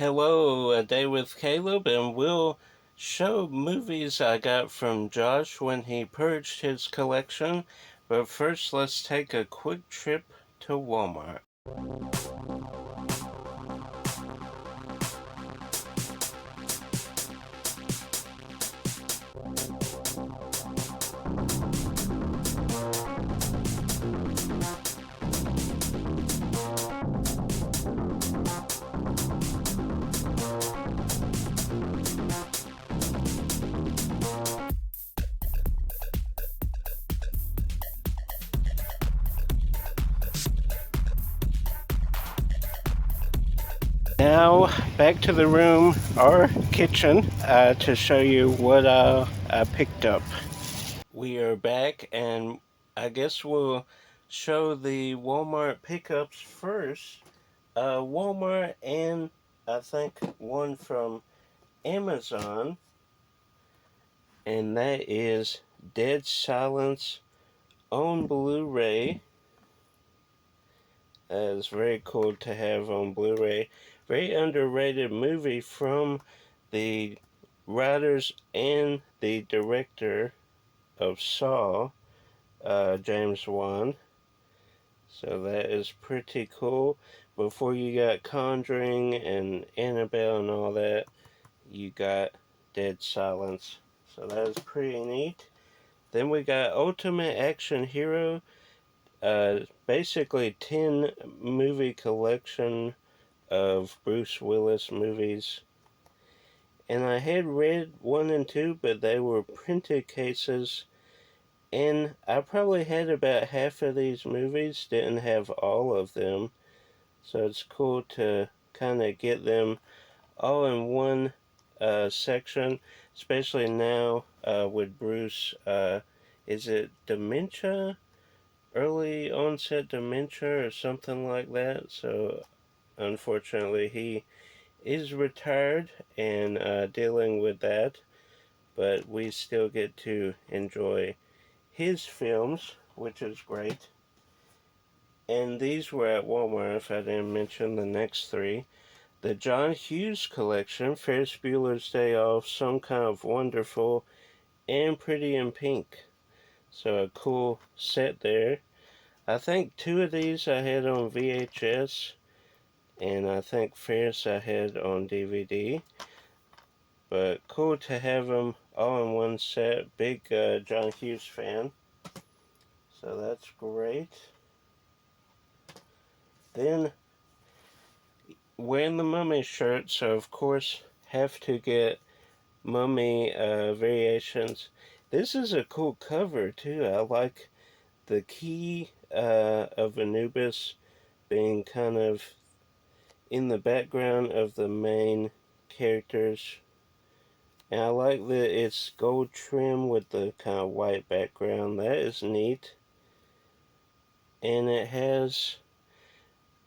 Hello, A Day with Caleb, and we'll show movies I got from Josh when he purged his collection. But first, let's take a quick trip to Walmart. Now, back to the room or kitchen to show you what I picked up. We are back, and I guess we'll show the Walmart pickups first. Walmart and I think one from Amazon, and that is Dead Silence on Blu-ray. It's very cool to have on Blu-ray. Very underrated movie from the writers and the director of Saw, James Wan. So that is pretty cool. Before you got Conjuring and Annabelle and all that, you got Dead Silence. So that is pretty neat. Then we got Ultimate Action Hero, basically 10 movie collection of Bruce Willis movies. And I had read 1 and 2, but they were printed cases. And I probably had about half of these movies, didn't have all of them. So it's cool to kind of get them all in one section, especially now with Bruce. Is it dementia? Early onset dementia or something like that. So unfortunately, he is retired and dealing with that, but we still get to enjoy his films, which is great. And these were at Walmart, if I didn't mention the next three. The John Hughes collection, Ferris Bueller's Day Off, Some Kind of Wonderful, and Pretty in Pink. So a cool set there. I think 2 of these I had on VHS, and I think Ferris I had on DVD. But cool to have them all in one set. Big John Hughes fan. So that's great. Then, wearing the Mummy shirt, so of course have to get Mummy Variations. This is a cool cover too. I like the key of Anubis being kind of in the background of the main characters. And I like that it's gold trim with the kind of white background. That is neat. And it has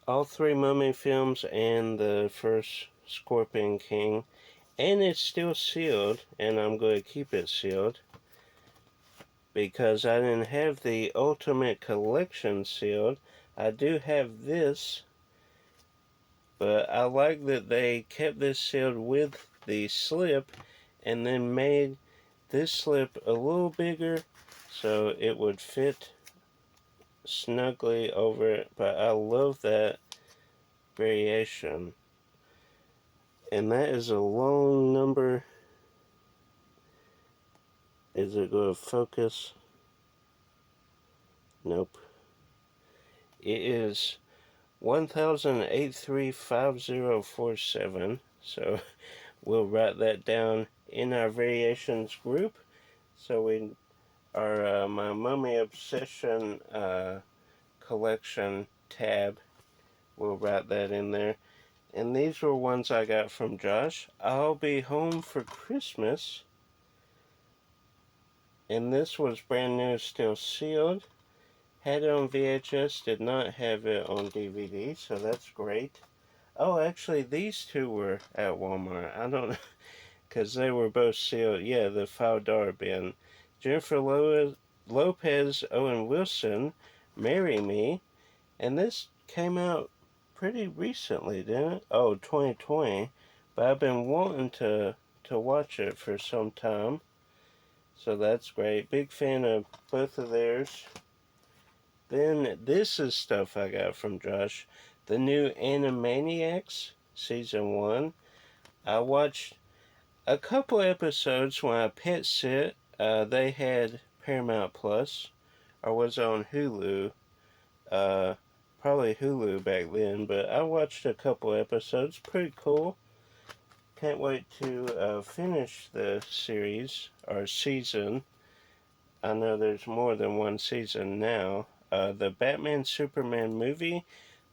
all 3 Mummy films and the first Scorpion King. And it's still sealed, and I'm going to keep it sealed. Because I didn't have the Ultimate Collection sealed. I do have this. But I like that they kept this sealed with the slip and then made this slip a little bigger so it would fit snugly over it. But I love that variation. And that is a long number. Is it going to focus? Nope. It is 10835047. So we'll write that down in our variations group. So we are my Mummy Obsession collection tab. We'll write that in there. And these were ones I got from Josh. I'll Be Home for Christmas. And this was brand new, still sealed. Had it on VHS, did not have it on DVD, so that's great. Oh, actually, these 2 were at Walmart. I don't know, because they were both sealed. Yeah, the $5 bin. Jennifer Lopez, Owen Wilson, Marry Me. And this came out pretty recently, didn't it? Oh, 2020. But I've been wanting to watch it for some time. So that's great. Big fan of both of theirs. Then this is stuff I got from Josh. The new Animaniacs season 1. I watched a couple episodes when I pet sit. They had Paramount Plus, or was on Hulu. Uh, Probably Hulu back then, but I watched a couple episodes. Pretty cool. Can't wait to finish the series or season. I know there's more than one season now. The Batman Superman movie,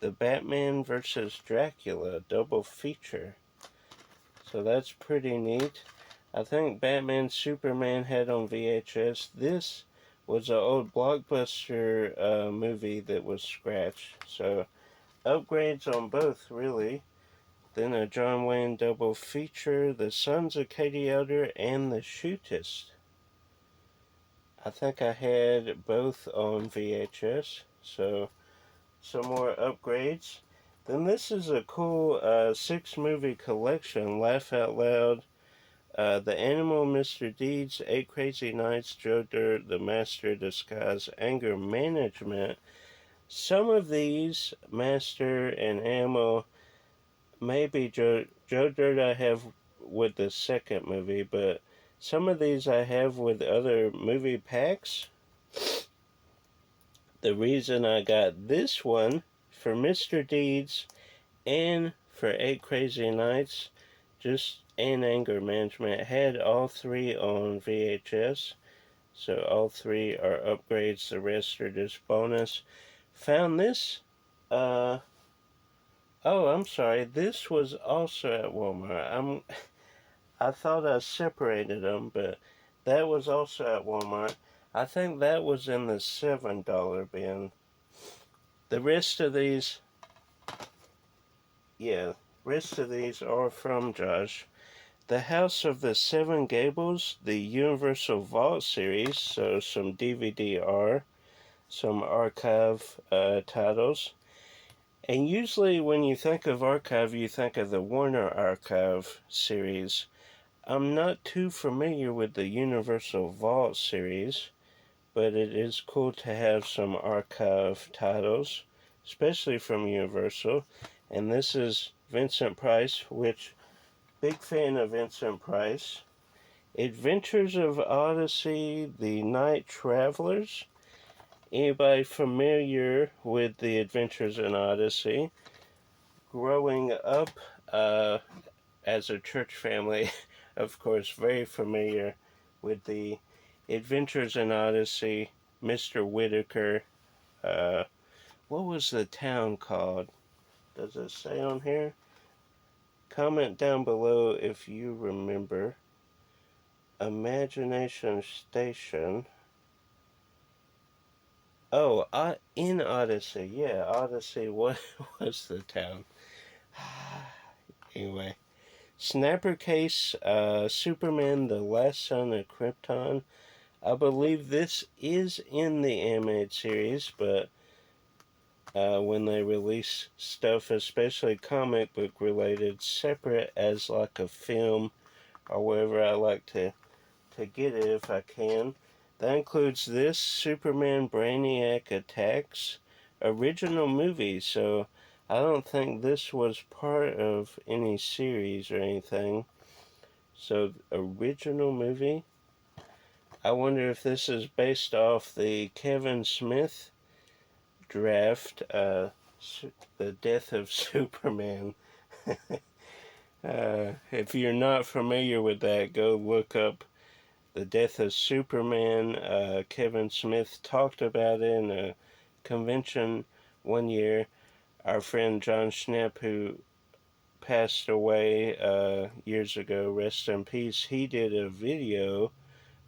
the Batman versus Dracula double feature. So that's pretty neat. I think Batman Superman had on VHS. This was an old blockbuster movie that was scratched. So upgrades on both, really. Then a John Wayne double feature, The Sons of Katie Elder and The Shootist. I think I had both on VHS, so some more upgrades. Then this is a cool 6-movie collection, Laugh Out Loud, The Animal, Mr. Deeds, 8 Crazy Nights, Joe Dirt, The Master Disguise, Anger Management. Some of these, Master and Animal, maybe Joe Dirt I have with the second movie, but some of these I have with other movie packs. The reason I got this one for Mr. Deeds and for 8 Crazy Nights, just and Anger Management, had all 3 on VHS. So all 3 are upgrades, the rest are just bonus. Found this, oh, I'm sorry, this was also at Walmart. I thought I separated them, but that was also at Walmart. I think that was in the $7 bin. The rest of these, rest of these are from Josh. The House of the Seven Gables, the Universal Vault series, so some DVD-R, some archive titles. And usually when you think of archive, you think of the Warner Archive series. I'm not too familiar with the Universal Vault series, but it is cool to have some archive titles, especially from Universal. And this is Vincent Price, which, big fan of Vincent Price. Adventures of Odyssey, The Night Travelers. Anybody familiar with the Adventures in Odyssey? Growing up as a church family, of course, very familiar with the Adventures in Odyssey, Mr. Whitaker. What was the town called? Does it say on here? Comment down below if you remember. Imagination Station. Oh, in Odyssey. Yeah, Odyssey was the town. Anyway. Snapper Case, Superman, the Last Son of Krypton. I believe this is in the animated series, but when they release stuff, especially comic book related, separate as like a film or wherever, I like to get it if I can. That includes this, Superman Brainiac Attacks, original movie, so I don't think this was part of any series or anything. So, original movie. I wonder if this is based off the Kevin Smith draft, The Death of Superman. If you're not familiar with that, go look up The Death of Superman. Kevin Smith talked about it in a convention one year. Our friend John Schnepp, who passed away years ago, rest in peace, he did a video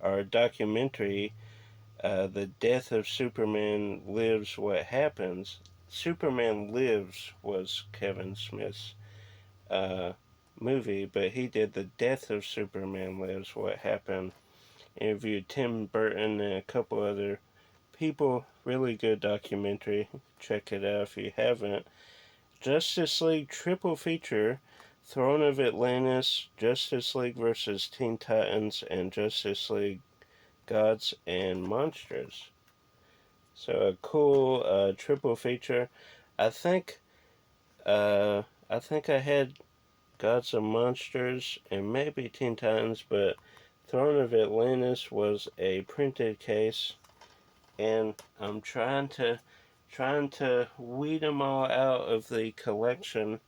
or a documentary, The Death of Superman Lives, What Happens. Superman Lives was Kevin Smith's uh, movie, but he did The Death of Superman Lives, What Happened. Interviewed Tim Burton and a couple other people. Really good documentary. Check it out if you haven't. Justice League triple feature: Throne of Atlantis, Justice League vs. Teen Titans, and Justice League Gods and Monsters. So a cool triple feature. I think I had Gods and Monsters and maybe Teen Titans, but Throne of Atlantis was a printed case, and I'm trying to weed them all out of the collection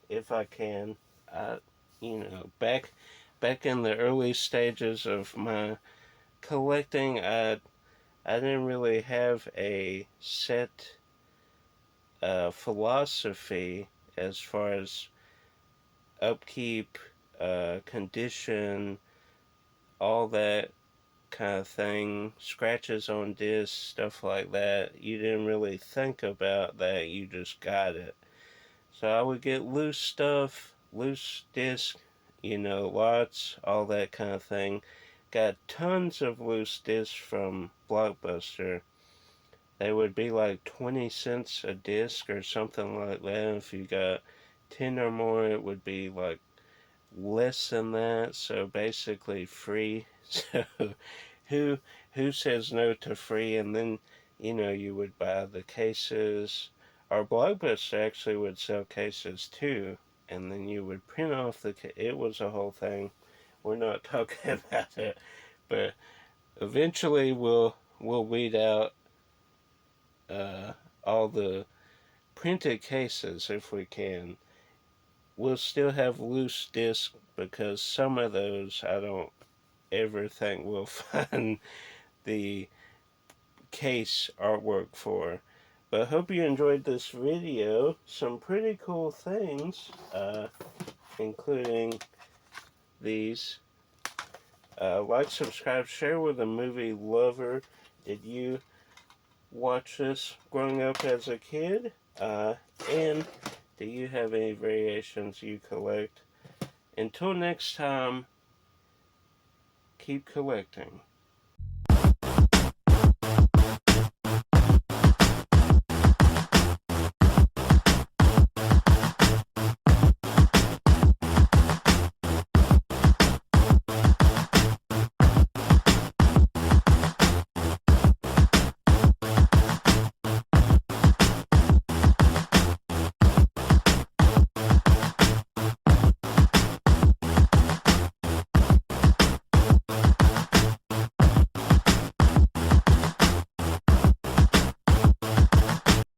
if I can. I, back in the early stages of my collecting, I didn't really have a set philosophy as far as upkeep, condition, all that kind of thing, scratches on discs, stuff like that. You didn't really think about that, you just got it. So I would get loose stuff, loose discs, lots, all that kind of thing. Got tons of loose discs from Blockbuster. They would be like 20 cents a disc or something like that. If you got 10 or more, it would be like less than that, so basically free. So who who says no to free? And then you would buy the cases. Our Blockbuster actually would sell cases too, and then you would print off it was a whole thing. We're not talking about it, but eventually we'll weed out all the printed cases if we can. We'll still have loose discs because some of those I don't ever think we'll find the case artwork for. But I hope you enjoyed this video. Some pretty cool things, including these. Like, subscribe, share with a movie lover. Did you watch this growing up as a kid? And do you have any variations you collect? Until next time, keep collecting.